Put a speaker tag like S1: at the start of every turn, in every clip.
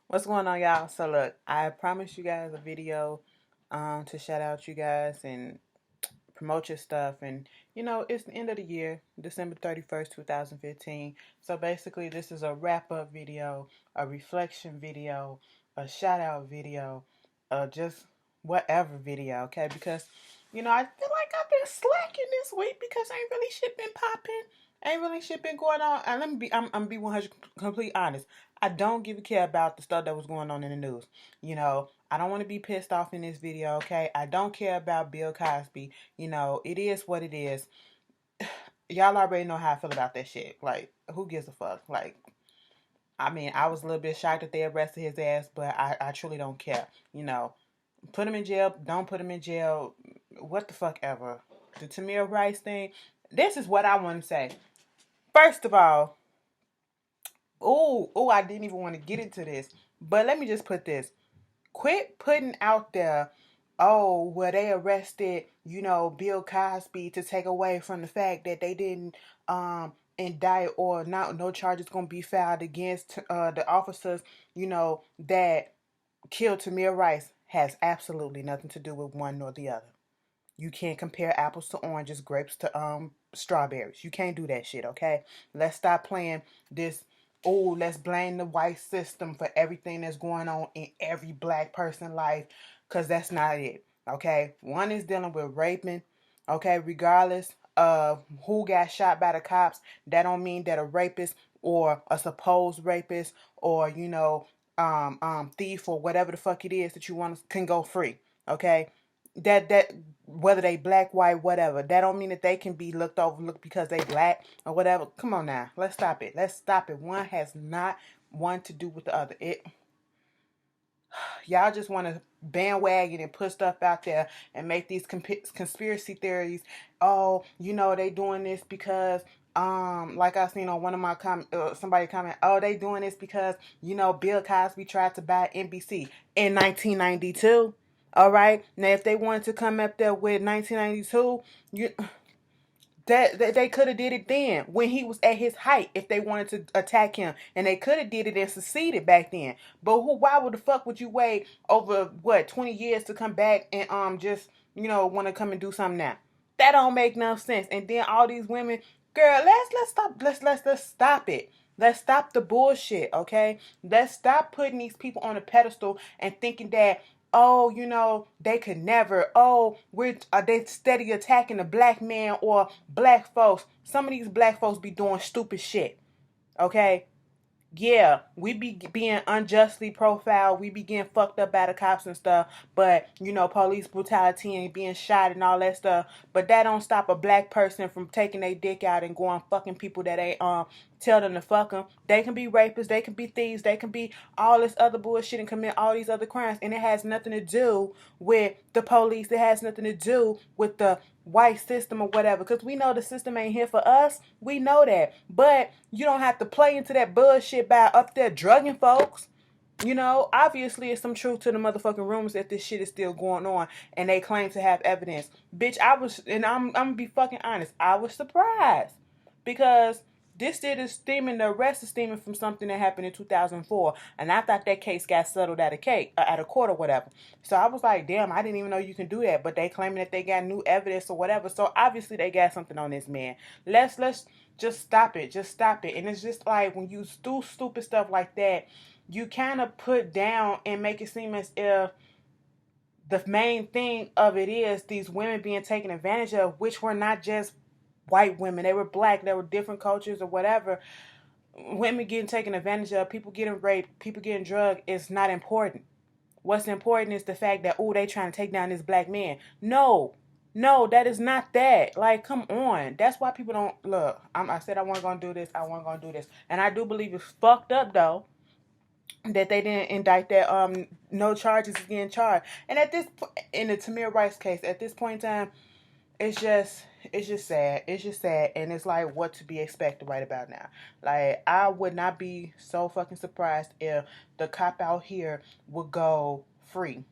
S1: What's going on, y'all? So look, I promised you guys a video to shout out you guys and promote your stuff. And it's the end of the year, December 31st, 2015. So basically, this is a wrap up video, a reflection video, a shout out video, just whatever video, okay? Because I feel like I've been slacking this week because ain't really shit been popping. Ain't really shit been going on. And I'm be 100 complete honest. I don't give a care about the stuff that was going on in the news. I don't want to be pissed off in this video, okay? I don't care about Bill Cosby. It is what it is. Y'all already know how I feel about that shit. Like, who gives a fuck? Like, I mean, I was a little bit shocked that they arrested his ass, but I truly don't care. Put him in jail, don't put him in jail, what the fuck ever. The Tamir Rice thing, this is what I want to say. First of all, I didn't even want to get into this, but let me just put this. Quit putting out there, oh, well, they arrested, Bill Cosby to take away from the fact that they didn't indict or not no charges gonna be filed against the officers, that killed Tamir Rice has absolutely nothing to do with one nor the other. You can't compare apples to oranges, grapes to strawberries. You can't do that shit, okay? Let's stop playing this. Oh, let's blame the white system for everything that's going on in every black person's life, because that's not it, okay? One is dealing with raping, okay? Regardless of who got shot by the cops, that don't mean that a rapist or a supposed rapist or, thief or whatever the fuck it is that you want can go free, okay? That whether they black, white, whatever, that don't mean that they can be overlooked because they black or whatever. Come on now, let's stop it. Let's stop it. One has not one to do with the other. Y'all just want to bandwagon and put stuff out there and make these conspiracy theories. Oh, they doing this because like I seen on one of my somebody comment, oh, they doing this because Bill Cosby tried to buy NBC in 1992. All right, now if they wanted to come up there with 1992, you that they could have did it then when he was at his height if they wanted to attack him, and they could have did it and succeeded back then. But why would the fuck would you wait over what 20 years to come back and just want to come and do something now? That don't make no sense. And then all these women, girl, let's stop. Let's stop it. Let's stop the bullshit, okay? Let's stop putting these people on a pedestal and thinking that, oh, they could never. Oh, they steady attacking the black man or black folks. Some of these black folks be doing stupid shit. Okay? Yeah, we be being unjustly profiled. We be getting fucked up by the cops and stuff. But, police brutality and being shot and all that stuff. But that don't stop a black person from taking their dick out and going fucking people that they tell them to fuck them. They can be rapists. They can be thieves. They can be all this other bullshit and commit all these other crimes. And it has nothing to do with the police. It has nothing to do with the white system or whatever, because we know the system ain't here for us. We know that. But you don't have to play into that bullshit by up there drugging folks. Obviously it's some truth to the motherfucking rumors that this shit is still going on and they claim to have evidence. Bitch, I'm gonna be fucking honest, I was surprised because this shit is stemming, the arrest is stemming from something that happened in 2004, and I thought that case got settled at a court or whatever. So I was like, damn, I didn't even know you can do that. But they claiming that they got new evidence or whatever. So obviously they got something on this man. Let's just stop it. Just stop it. And it's just like when you do stupid stuff like that, you kind of put down and make it seem as if the main thing of it is these women being taken advantage of, which were not just white women. They were black. They were different cultures or whatever. Women getting taken advantage of, people getting raped, people getting drugged is not important. What's important is the fact that, oh, they trying to take down this black man. No, that is not that. Like, come on. That's why people don't look. I said I wasn't gonna do this. I wasn't gonna do this, and I do believe it's fucked up though that they didn't indict that no charges is getting charged. And at this in the Tamir Rice case, at this point in time, it's just sad. It's just sad, and it's like what to be expected right about now. Like, I would not be so fucking surprised if the cop out here would go free,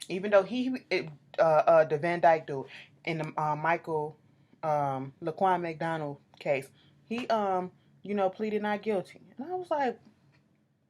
S1: even though the Van Dyke dude in the Michael Laquan McDonald case, he pleaded not guilty, and I was like,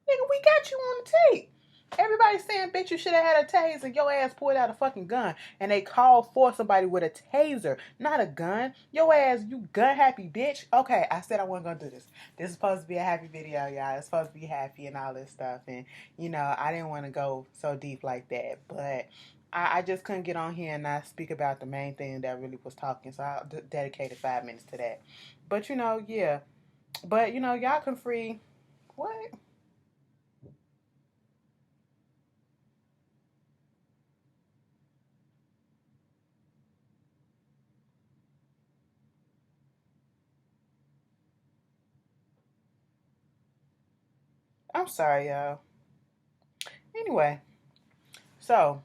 S1: Nigga, we got you on the tape. Everybody's saying, bitch, you should have had a taser. Your ass pulled out a fucking gun. And they called for somebody with a taser, not a gun. Your ass, you gun happy, bitch. Okay, I said I wasn't going to do this. This is supposed to be a happy video, y'all. It's supposed to be happy and all this stuff. And, you know, I didn't want to go so deep like that. But I just couldn't get on here and not speak about the main thing that really was talking. So I dedicated 5 minutes to that. But, you know, yeah. But, you know, y'all can free. What? I'm sorry, y'all. Anyway, so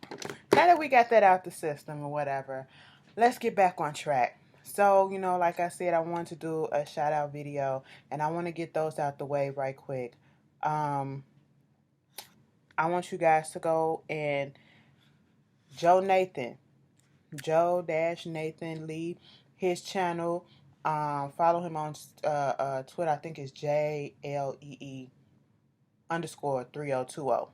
S1: now that we got that out the system or whatever, let's get back on track. So, you know, like I said, I want to do a shout out video and I want to get those out the way right quick. Um, I want you guys to go and Joe Nathan, Joe Dash Nathan Lee, his channel. Follow him on Twitter. I think it's JLEE underscore 3020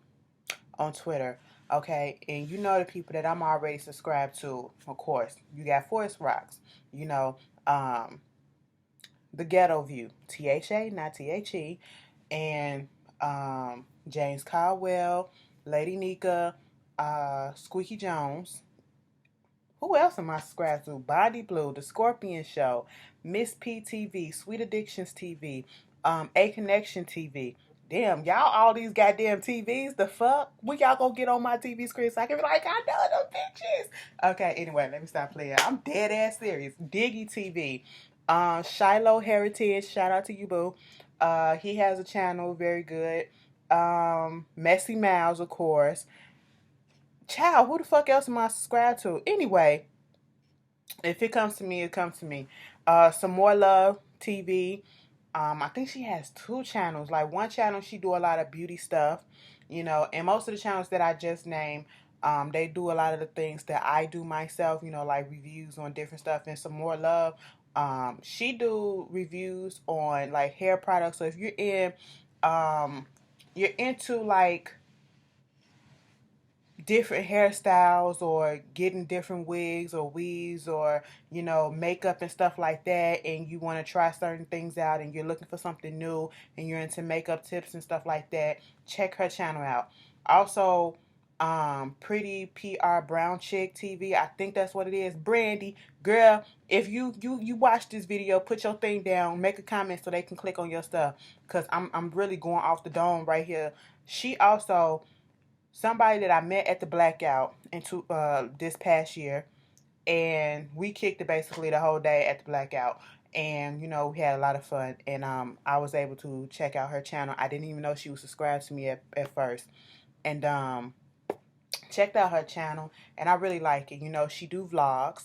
S1: on Twitter. Okay, and you know the people that I'm already subscribed to, of course. You got Forest Rocks, you know, The Ghetto View, THA, not THE, and James Caldwell, Lady Nika, Squeaky Jones. Who else am I subscribed to? Body Blue, The Scorpion Show, Miss PTV, Sweet Addictions TV, A Connection TV. Damn, y'all all these goddamn TVs, the fuck? When y'all gonna get on my TV screen so I can be like, I know them bitches? Okay, anyway, let me stop playing. I'm dead ass serious. Diggy TV. Shiloh Heritage, shout out to you, boo. He has a channel, very good. Messy Mouse, of course. Child, who the fuck else am I subscribed to? Anyway, if it comes to me, it comes to me. Some More Love TV. I think she has 2 channels. Like one channel, she do a lot of beauty stuff, you know, and most of the channels that I just named, they do a lot of the things that I do myself, you know, like reviews on different stuff. And Some More Love, she do reviews on like hair products. So if you're into like different hairstyles or getting different wigs or weaves or you know makeup and stuff like that, and you want to try certain things out and you're looking for something new and you're into makeup tips and stuff like that, check her channel out. Also, Pretty PR Brown Chick TV, I think that's what it is. Brandy, girl, if you watch this video, put your thing down, make a comment so they can click on your stuff, because I'm really going off the dome right here. She also somebody that I met at the blackout into this past year, and we kicked it basically the whole day at the blackout, and you know we had a lot of fun, and I was able to check out her channel. I didn't even know she was subscribed to me at first, and checked out her channel, and I really like it. You know, she do vlogs.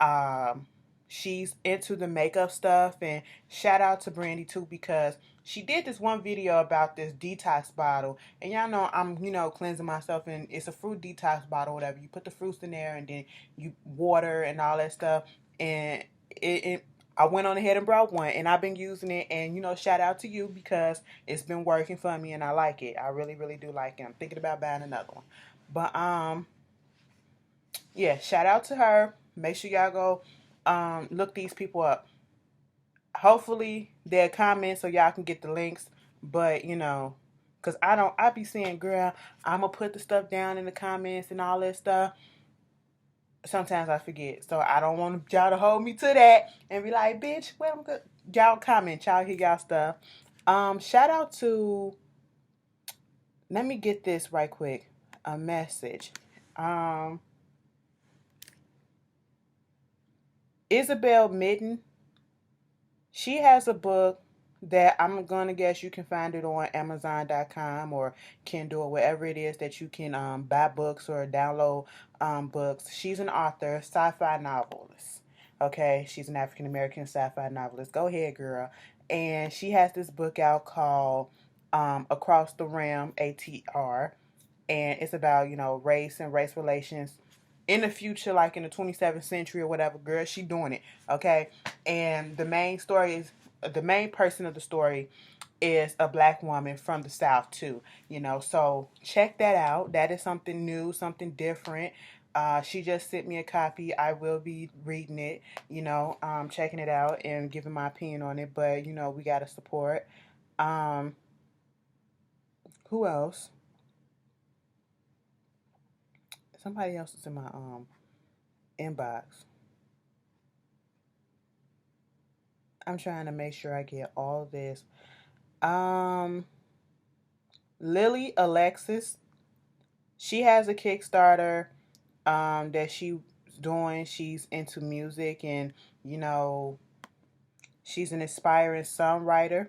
S1: Um, she's into the makeup stuff, and shout out to Brandy too, because she did this one video about this detox bottle, and y'all know I'm, you know, cleansing myself, and it's a fruit detox bottle, whatever. You put the fruits in there, and then you water and all that stuff, and it I went on ahead and brought one, and I've been using it, and you know, shout out to you because it's been working for me, and I like it. I really, really do like it. I'm thinking about buying another one. But yeah, shout out to her. Make sure y'all go look these people up. Hopefully they'll comment so y'all can get the links. But you know, cause I be saying, girl, I'ma put the stuff down in the comments and all that stuff. Sometimes I forget. So I don't want y'all to hold me to that and be like, bitch, well I'm good. Y'all comment, y'all hear y'all stuff. Shout out to, let me get this right quick. A message. Um Isabel Mitten, she has a book that I'm gonna guess you can find it on Amazon.com or Kindle or wherever it is that you can buy books or download books. She's an author, sci-fi novelist. Okay, she's an African American sci-fi novelist. Go ahead, girl. And she has this book out called Across the Rim, ATR, and it's about, you know, race and race relations in the future, like in the 27th century or whatever. Girl, she doing it. Okay, and the main story is, the main person of the story is a black woman from the South too, so check that out. That is something new, something different. She just sent me a copy. I will be reading it, checking it out and giving my opinion on it. But we gotta support. Um, who else? Somebody else is in my inbox. I'm trying to make sure I get all this. Um, Lily Alexis, she has a Kickstarter that she's doing. She's into music, and you know she's an aspiring songwriter,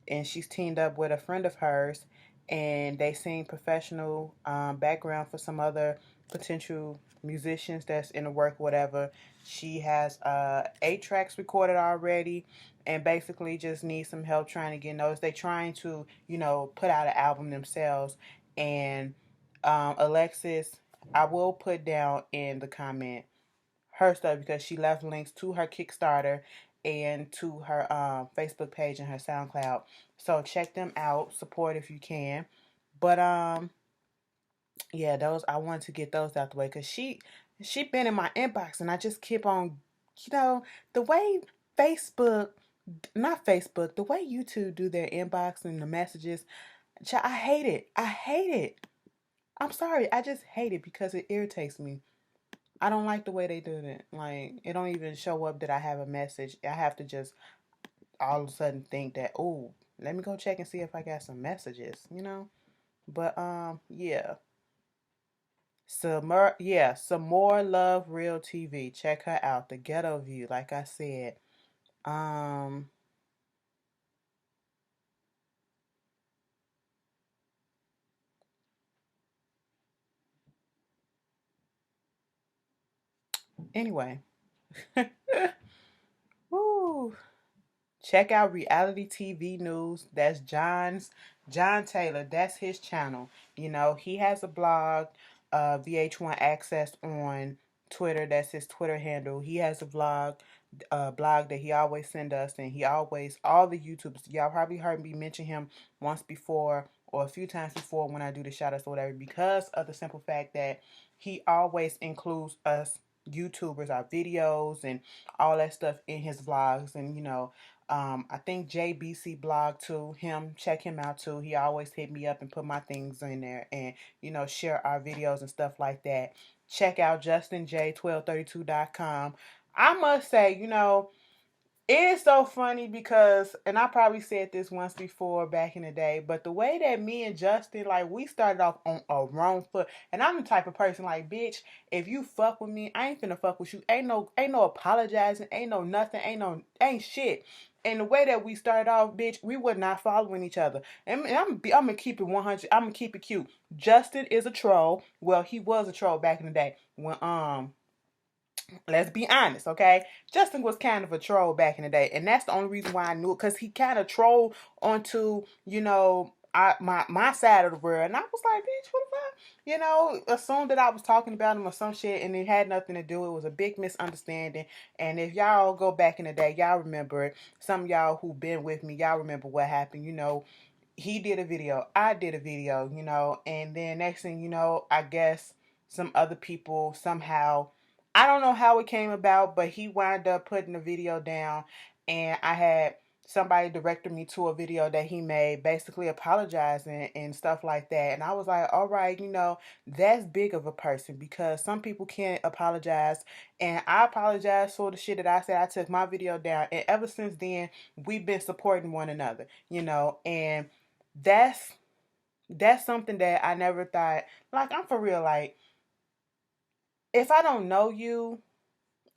S1: and she's teamed up with a friend of hers, and they sing professional background for some other potential musicians that's in the work, whatever. She has 8 tracks recorded already, and basically just needs some help trying to get noticed. They trying to, put out an album themselves. And Alexis, I will put down in the comment her stuff because she left links to her Kickstarter and to her Facebook page and her SoundCloud. So check them out. Support if you can. But yeah, those I wanted to get those out the way because she been in my inbox and I just keep on, the way Facebook, not Facebook, the way YouTube do their inbox and the messages. I hate it. I hate it. I'm sorry. I just hate it because it irritates me. I don't like the way they do it. Like, it don't even show up that I have a message. I have to just all of a sudden think that, oh, let me go check and see if I got some messages. But yeah. Some more Love Real TV. Check her out. The Ghetto View, like I said. Um anyway. Woo. Check out Reality TV News. That's John Taylor. That's his channel. He has a blog, VH1 Access on Twitter. That's his Twitter handle. He has a blog that he always send us, and he always all the YouTubers. Y'all probably heard me mention him once before or a few times before when I do the shoutouts or whatever, because of the simple fact that he always includes us YouTubers, our videos, and all that stuff in his vlogs. And I think JBC blog too. Check him out too. He always hit me up and put my things in there, and share our videos and stuff like that. Check out JustinJ1232.com. I must say, it is so funny because, and I probably said this once before back in the day, but the way that me and Justin, like, we started off on a wrong foot. And I'm the type of person, like, bitch, if you fuck with me, I ain't finna fuck with you. Ain't no apologizing, ain't no nothing, ain't shit. And the way that we started off, bitch, we were not following each other. And I'm gonna keep it 100. I'm gonna keep it cute. Justin is a troll. Well, he was a troll back in the day when let's be honest, okay? Justin was kind of a troll back in the day, and that's the only reason why I knew it, because he kind of trolled onto, my side of the world, and I was like, bitch, what the fuck? Assumed that I was talking about him or some shit, and it had nothing to do. It was a big misunderstanding, and if y'all go back in the day, y'all remember it. Some of y'all who been with me, y'all remember what happened. He did a video, I did a video, and then next thing you know, I guess some other people somehow, I don't know how it came about, but he wound up putting the video down, and I had somebody directed me to a video that he made basically apologizing and stuff like that. And I was like, all right, that's big of a person, because some people can't apologize. And I apologize for the shit that I said. I took my video down, and ever since then, we've been supporting one another, and that's something that I never thought. Like, I'm for real. Like, if I don't know you,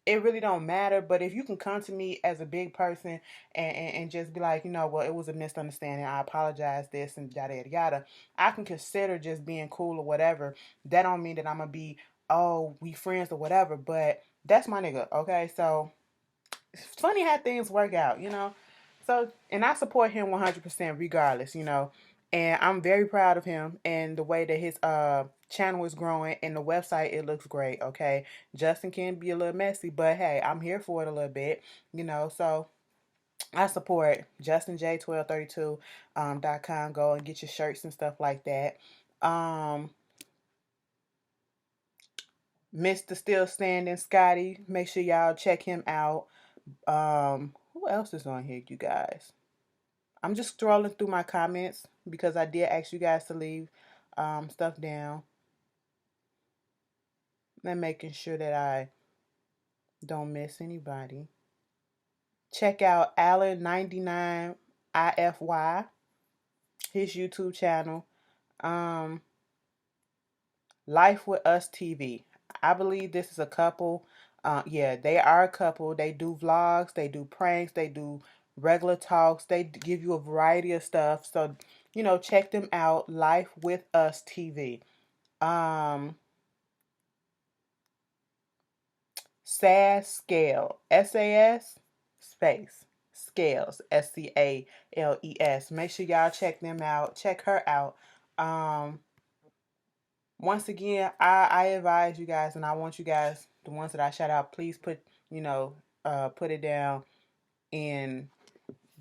S1: it really don't matter. But if you can come to me as a big person and just be like, well, it was a misunderstanding, I apologize, this and yada yada yada, I can consider just being cool or whatever. That don't mean that I'm gonna be, oh, we friends or whatever. But that's my nigga, okay? So it's funny how things work out. So, and I support him 100% regardless. And I'm very proud of him and the way that his channel is growing, and the website, it looks great, okay? Justin can be a little messy, but hey, I'm here for it a little bit. So I support JustinJ1232 .com. Go and get your shirts and stuff like that. Mr. Still Standing Scotty, make sure y'all check him out. Who else is on here, you guys? I'm just scrolling through my comments because I did ask you guys to leave stuff down. And making sure that I don't miss anybody. Check out Alan99 IFY, his YouTube channel. Um, Life with Us TV. I believe this is a couple. Yeah, they are a couple. They do vlogs, they do pranks, they do regular talks. They give you a variety of stuff. So, check them out. Life with Us TV. Um, SAS Scale. SAS space Scales. SCALES. Make sure y'all check them out. Check her out. Um, Once again, I advise you guys, and I want you guys, the ones that I shout out, please put it down in,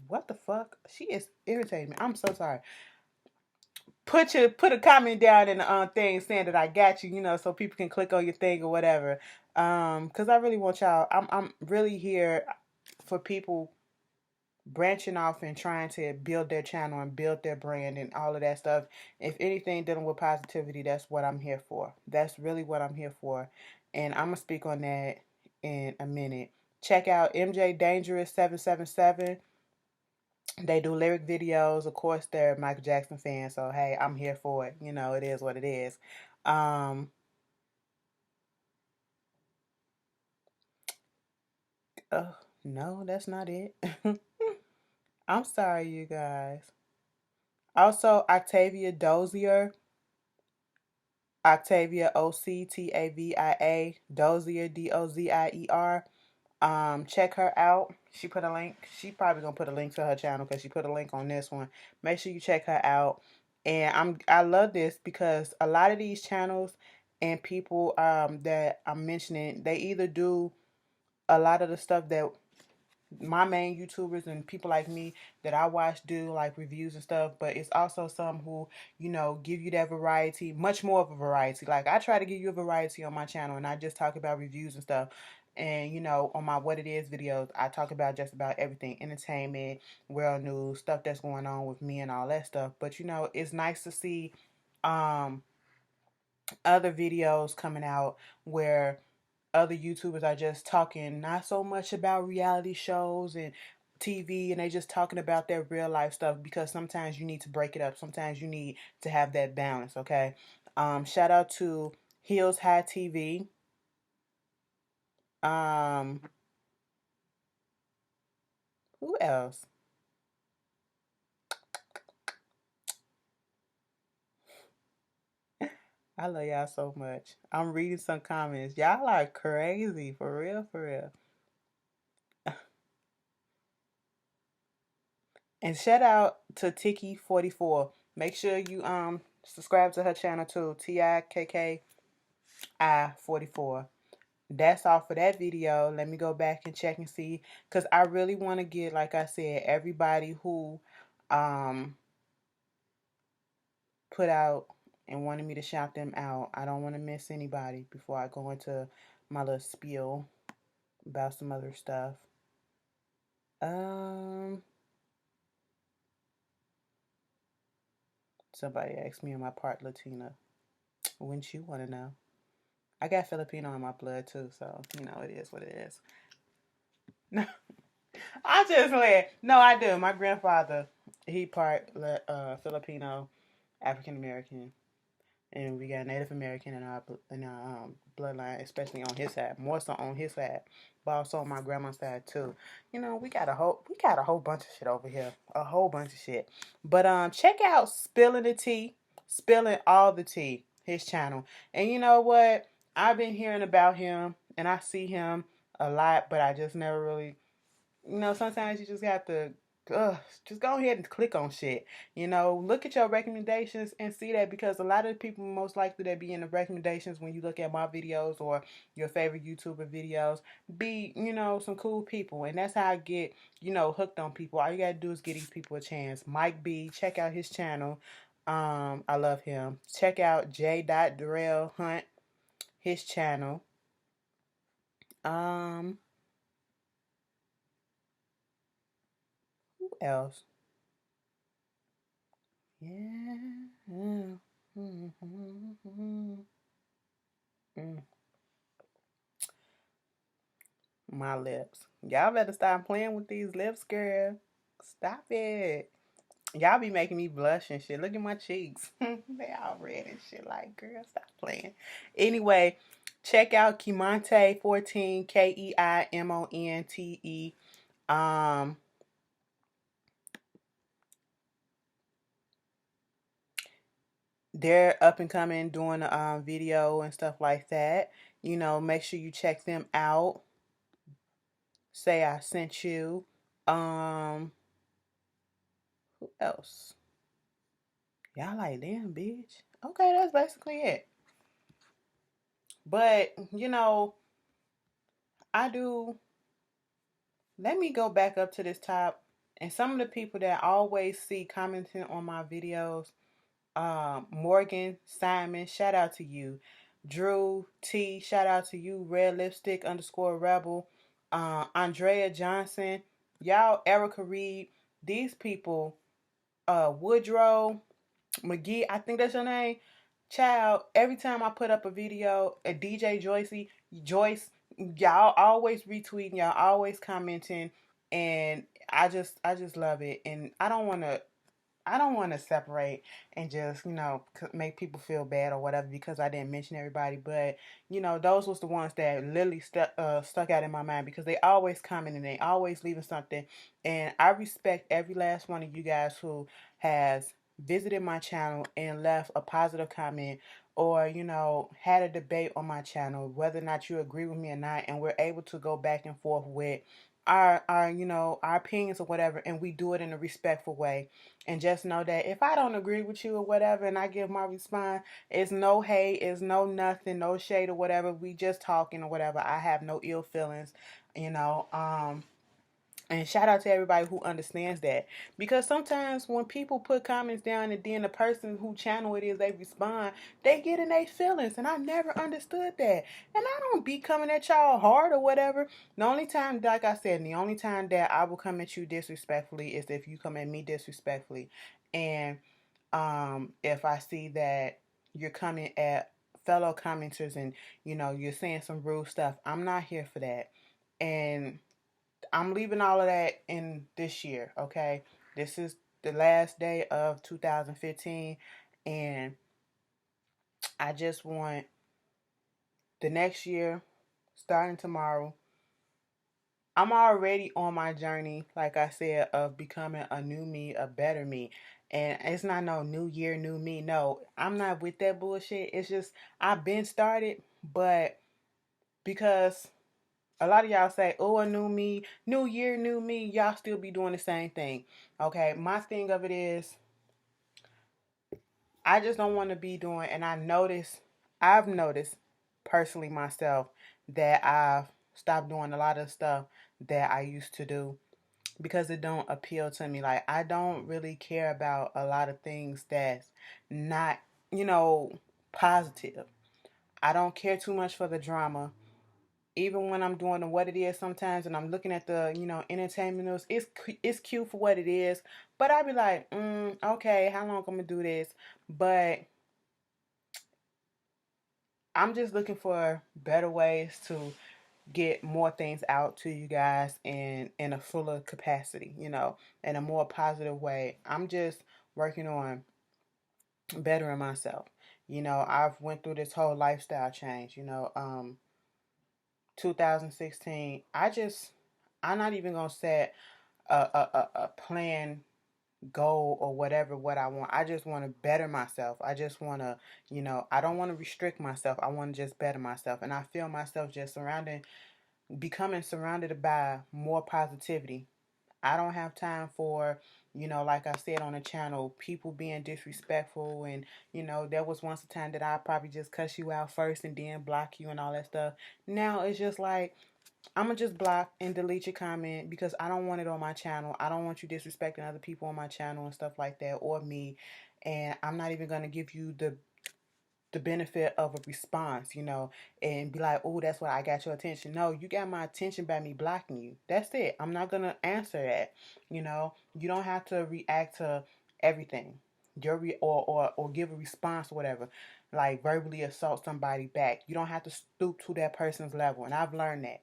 S1: what the fuck? She is irritating me. I'm so sorry. Put a comment down in the thing saying that I got you, so people can click on your thing or whatever. Cause I really want y'all. I'm really here for people branching off and trying to build their channel and build their brand and all of that stuff. If anything dealing with positivity, that's what I'm here for. That's really what I'm here for. And I'm going to speak on that in a minute. Check out MJ Dangerous 777. They do lyric videos. Of course, they're Michael Jackson fans. So, hey, I'm here for it. It is what it is. Oh, no, that's not it. I'm sorry, you guys. Also, Octavia Dozier. Octavia Octavia Dozier Dozier. Check her out. She put a link. She probably gonna put a link to her channel because she put a link on this one. Make sure you check her out. And I love this because a lot of these channels and people that I'm mentioning, they either do a lot of the stuff that my main YouTubers and people like me that I watch do, like reviews and stuff, but it's also some who, give you that variety, much more of a variety. Like I try to give you a variety on my channel and I just talk about reviews and stuff. And on my What It Is videos, I talk about just about everything, entertainment, world news, stuff that's going on with me and all that stuff. But it's nice to see other videos coming out where other YouTubers are just talking not so much about reality shows and TV, and they just talking about their real life stuff, because sometimes you need to break it up. Sometimes you need to have that balance, okay? Shout out to Hills High TV. Um, who else? I love y'all so much. I'm reading some comments. Y'all are crazy, for real, for real. And shout out to Tiki44. Make sure you subscribe to her channel too. TIKKI44. That's all for that video. Let me go back and check and see, because I really want to get, like I said, everybody who um put out and wanted me to shout them out. I don't want to miss anybody before I go into my little spiel about some other stuff. Um Somebody asked me, am I part Latina? Wouldn't you want to know? I got Filipino in my blood too, so it is what it is. No, I just went. No, I do. My grandfather, he part Filipino, African American, and we got Native American in our bloodline, especially on his side. More so on his side, but also on my grandma's side too. We got a whole bunch of shit over here, a whole bunch of shit. But check out Spilling the Tea, Spilling All the Tea, his channel. And you know what? I've been hearing about him, and I see him a lot, but I just never really. Sometimes you just have to just go ahead and click on shit. Look at your recommendations and see that, because a lot of people most likely that be in the recommendations when you look at my videos or your favorite YouTuber videos be, some cool people. And that's how I get, hooked on people. All you gotta do is give these people a chance. Mike B, check out his channel. I love him. Check out J. Darrell Hunt, his channel. Um, who else? Yeah. My lips. Y'all better stop playing with these lips, girl. Stop it. Y'all be making me blush and shit. Look at my cheeks. They all red and shit. Like, girl, stop playing. Anyway, check out Keimonte14, Keimonte. Um, they're up and coming doing a video and stuff like that. Make sure you check them out. Say I sent you. Who else? Y'all like, damn, bitch. Okay, that's basically it. But, I do. Let me go back up to this top. And some of the people that I always see commenting on my videos, Morgan, Simon, shout out to you. Drew T, shout out to you. Red Lipstick _Rebel. Andrea Johnson. Y'all, Erica Reed. These people, Woodrow McGee, I think that's your name. Child, every time I put up a video, a DJ Joyce, y'all always retweeting, y'all always commenting, and I just love it. And I don't want to separate and just, make people feel bad or whatever because I didn't mention everybody. But, those was the ones that literally stuck out in my mind because they always comment and they always leaving something. And I respect every last one of you guys who has visited my channel and left a positive comment or, had a debate on my channel, whether or not you agree with me or not. And we're able to go back and forth with our opinions or whatever, and we do it in a respectful way. And just know that if I don't agree with you or whatever and I give my response, it's no hate, it's no nothing, no shade or whatever. We just talking or whatever. I have no ill feelings, you know. And shout out to everybody who understands that. Because sometimes when people put comments down and then the person who channel it is, they respond, they get in their feelings. And I never understood that. And I don't be coming at y'all hard or whatever. The only time, like I said, the only time that I will come at you disrespectfully is if you come at me disrespectfully. And if I see that you're coming at fellow commenters and, you're saying some rude stuff, I'm not here for that. And I'm leaving all of that in this year, okay? This is the last day of 2015, and I just want the next year, starting tomorrow. I'm already on my journey, like I said, of becoming a new me, a better me. And it's not no new year, new me. No, I'm not with that bullshit. It's just, I've been started, but because a lot of y'all say, oh, a new me, new year, new me. Y'all still be doing the same thing. Okay, my thing of it is, I just don't want to be doing, and I've noticed personally myself that I've stopped doing a lot of stuff that I used to do because it don't appeal to me. Like, I don't really care about a lot of things that's not, positive. I don't care too much for the drama. Even when I'm doing what it is sometimes and I'm looking at the, entertainment news, it's cute for what it is. But I be like, okay, how long I'm gonna do this? But I'm just looking for better ways to get more things out to you guys in a fuller capacity, in a more positive way. I'm just working on bettering myself. I've went through this whole lifestyle change, 2016. I'm not even gonna set a plan goal or whatever what I want. I just want to better myself. I just want to, I don't want to restrict myself. I want to just better myself. And I feel myself just becoming surrounded by more positivity. I don't have time for, like I said on the channel, people being disrespectful. And, there was once a time that I probably just cuss you out first and then block you and all that stuff. Now it's just like, I'm going to just block and delete your comment because I don't want it on my channel. I don't want you disrespecting other people on my channel and stuff like that, or me. And I'm not even going to give you the benefit of a response, and be like, oh, that's why I got your attention. No, you got my attention by me blocking you. That's it. I'm not going to answer that. You don't have to react to everything. Or give a response or whatever, like verbally assault somebody back. You don't have to stoop to that person's level. And I've learned that,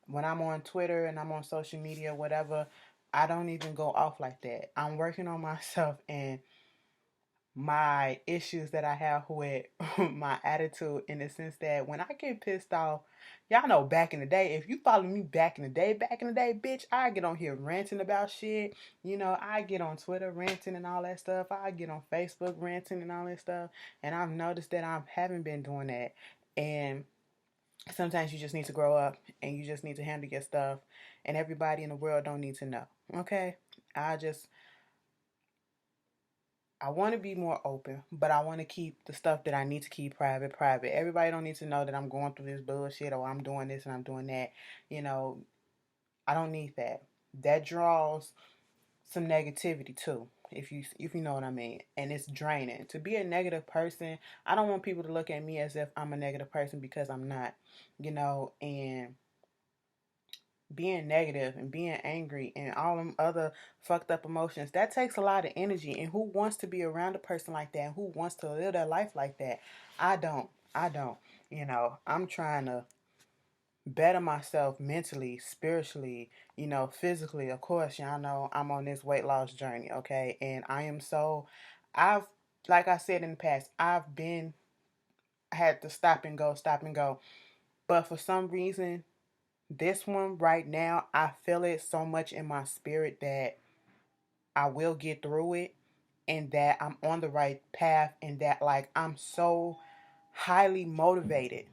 S1: when I'm on Twitter and I'm on social media, whatever, I don't even go off like that. I'm working on myself and my issues that I have with my attitude, in the sense that when I get pissed off, y'all know back in the day, if you follow me back in the day, bitch, I get on here ranting about shit. I get on Twitter ranting and all that stuff. I get on Facebook ranting and all that stuff. And I've noticed that I haven't been doing that. And sometimes you just need to grow up and you just need to handle your stuff. And everybody in the world don't need to know. Okay? I want to be more open, but I want to keep the stuff that I need to keep private, private. Everybody don't need to know that I'm going through this bullshit, or I'm doing this and I'm doing that. I don't need that. That draws some negativity too, if you know what I mean. And it's draining. To be a negative person, I don't want people to look at me as if I'm a negative person, because I'm not. And being negative and being angry and all them other fucked up emotions, that takes a lot of energy. And who wants to be around a person like that? Who wants to live their life like that? I don't. I'm trying to better myself mentally, spiritually, physically. Of course, y'all know I'm on this weight loss journey, okay? And I've, like I said in the past, had to stop and go. But for some reason, this one right now, I feel it so much in my spirit that I will get through it, and that I'm on the right path, and that, like, I'm so highly motivated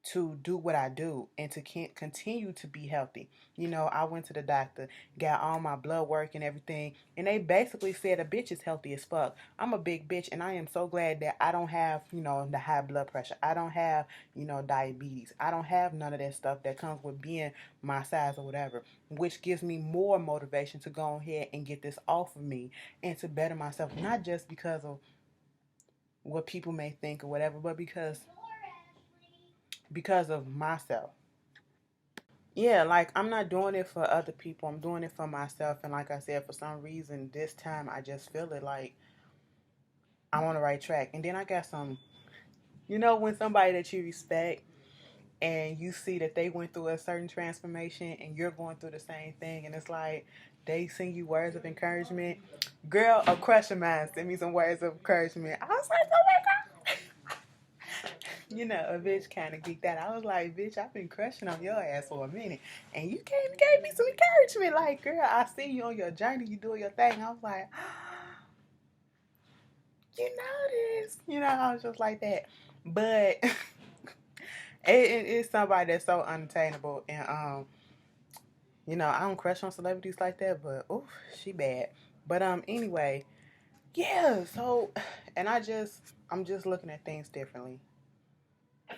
S1: to do what I do and to continue to be healthy. I went to the doctor, got all my blood work and everything, and they basically said a bitch is healthy as fuck. I'm a big bitch, and I am so glad that I don't have, the high blood pressure. I don't have, diabetes. I don't have none of that stuff that comes with being my size or whatever, which gives me more motivation to go ahead and get this off of me and to better myself, not just because of what people may think or whatever, but because of myself. Yeah, like, I'm not doing it for other people. I'm doing it for myself. And like I said, for some reason, this time I just feel it like I'm on the right track. And then I got when somebody that you respect and you see that they went through a certain transformation and you're going through the same thing, and it's like they sing you words of encouragement. Girl, a crush of mine sent me some words of encouragement. I was like, oh my God. A bitch kind of geeked out. I was like, bitch, I've been crushing on your ass for a minute. And you came and gave me some encouragement. Like, girl, I see you on your journey. You doing your thing. I was like, you know this. I was just like that. But it's somebody that's so unattainable. And, I don't crush on celebrities like that. But, oof, she bad. But, anyway, yeah. So, and I'm just looking at things differently.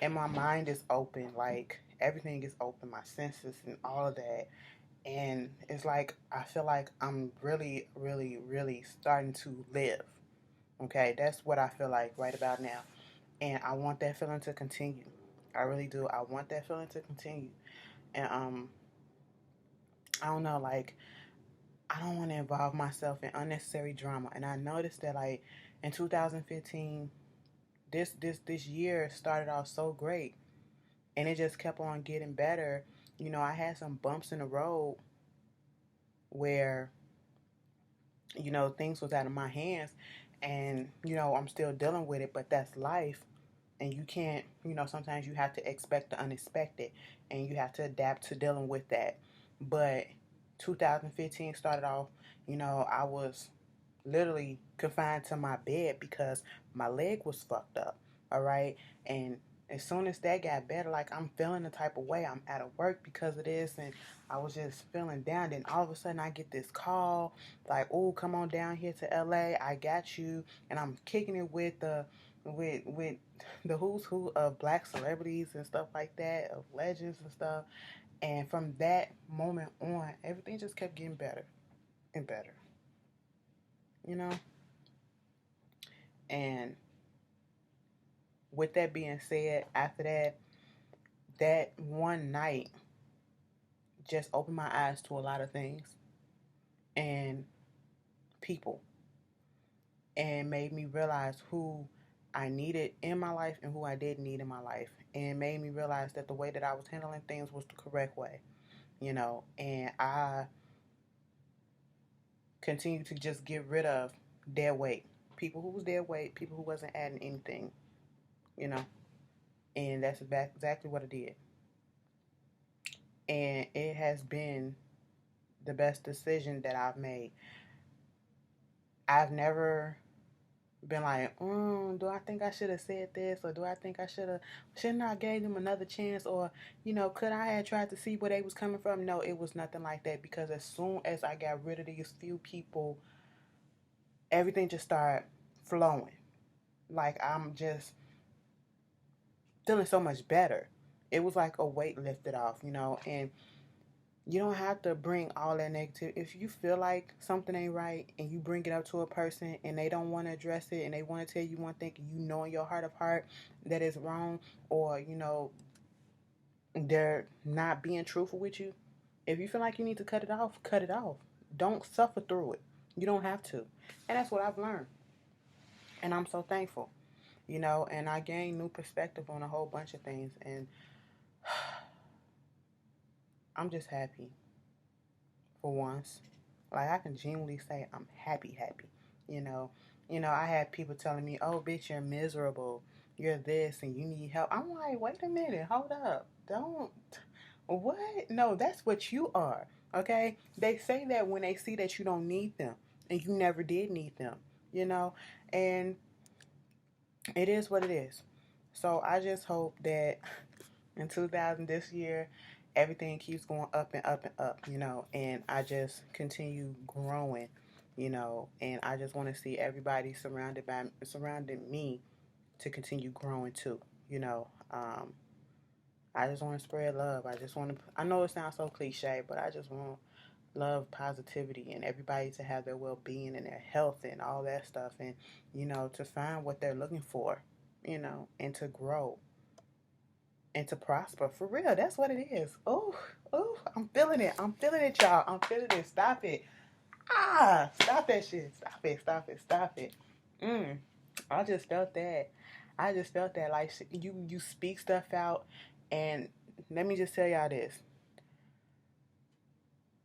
S1: And my mind is open, like everything is open, my senses and all of that. And it's like I feel like I'm really, really, really starting to live. Okay, that's what I feel like right about now. And I want that feeling to continue. I really do. I want that feeling to continue. And I don't know, like, I don't want to involve myself in unnecessary drama. And I noticed that, like, in 2015, this year started off so great, and it just kept on getting better. I had some bumps in the road where, things was out of my hands, and, I'm still dealing with it, but that's life. And you can't, sometimes you have to expect the unexpected, and you have to adapt to dealing with that. But 2015 started off, I was literally confined to my bed because my leg was fucked up. All right. And as soon as that got better, like I'm feeling the type of way, I'm out of work because of this, and I was just feeling down. Then all of a sudden I get this call like, oh, come on down here to LA, I got you. And I'm kicking it with with the who's who of black celebrities and stuff like that, of legends and stuff. And from that moment on, everything just kept getting better and better, you know. And with that being said, after that one night just opened my eyes to a lot of things and people, and made me realize who I needed in my life and who I didn't need in my life, and made me realize that the way that I was handling things was the correct way, you know. And I continue to just get rid of dead weight, people who was dead weight, people who wasn't adding anything, you know. And that's exactly what I did, and it has been the best decision that I've made. I've never been like, do I think I should have said this, or do I think shouldn't I gave them another chance, or could I have tried to see where they was coming from? No, it was nothing like that, because as soon as I got rid of these few people, everything just started flowing. Like I'm just feeling so much better. It was like a weight lifted off, and you don't have to bring all that negative. If you feel like something ain't right and you bring it up to a person and they don't want to address it and they want to tell you one thing, and you know in your heart of heart that is wrong, or they're not being truthful with you, if you feel like you need to cut it off, cut it off. Don't suffer through it. You don't have to. And that's what I've learned. And I'm so thankful, and I gained new perspective on a whole bunch of things. And I'm just happy for once. Like, I can genuinely say I'm happy, happy. You know, I had people telling me, "Oh, bitch, you're miserable. You're this, and you need help." I'm like, wait a minute, hold up, don't. What? No, that's what you are. Okay, they say that when they see that you don't need them, and you never did need them. You know, and it is what it is. So I just hope that in 2000 this year, everything keeps going up and up and up, and I just continue growing, and I just want to see everybody surrounding me to continue growing too, you know. I just want to spread love. I just want to. I know it sounds so cliche, but I just want love, positivity, and everybody to have their well-being and their health and all that stuff, and to find what they're looking for, and to grow and to prosper. For real, that's what it is. Oh, oh, I'm feeling it. I'm feeling it, y'all. I'm feeling it. Stop it. Stop that shit. Stop it. Stop it. Stop it. Mm. I just felt that. I just felt that. Like, you speak stuff out, and let me just tell y'all this.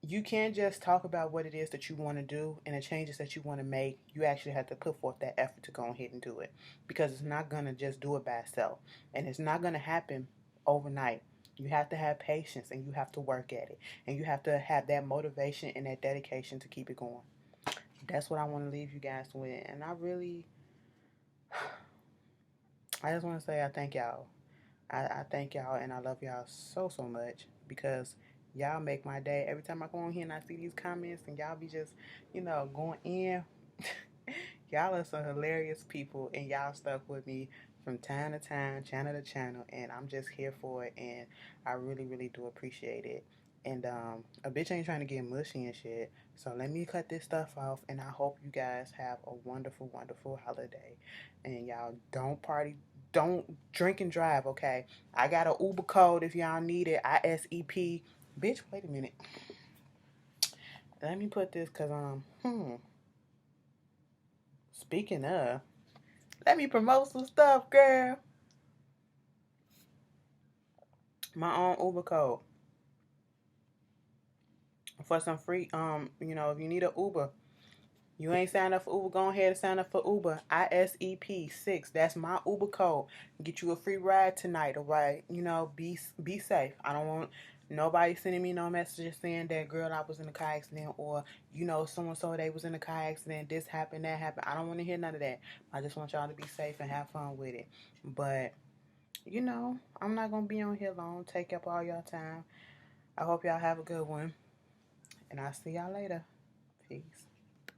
S1: You can't just talk about what it is that you want to do and the changes that you want to make. You actually have to put forth that effort to go ahead and do it, because it's not going to just do it by itself, and it's not going to happen overnight. You have to have patience, and you have to work at it, and you have to have that motivation and that dedication to keep it going. That's what I want to leave you guys with. And I just want to say I thank y'all. I thank y'all, and I love y'all so, so much, because y'all make my day. Every time I go on here and I see these comments and y'all be just, going in. Y'all are some hilarious people, and y'all stuck with me from time to time, channel to channel, and I'm just here for it, and I really, really do appreciate it. And a bitch ain't trying to get mushy and shit, so let me cut this stuff off, and I hope you guys have a wonderful, wonderful holiday. And y'all don't party, don't drink and drive, okay? I got a Uber code if y'all need it, ISEP. Bitch, wait a minute. Let me put this, because, speaking of, let me promote some stuff, girl. My own Uber code for some free. If you need an Uber, you ain't signed up for Uber, go ahead and sign up for Uber. ISEP6. That's my Uber code. Get you a free ride tonight, all right? Be safe. I don't want nobody sending me no messages saying that, girl, I was in a car accident, or someone so they was in a car accident, this happened, that happened. I don't want to hear none of that. I just want y'all to be safe and have fun with it. But you know, I'm not going to be on here long, take up all y'all time. I hope y'all have a good one. And I'll see y'all later. Peace.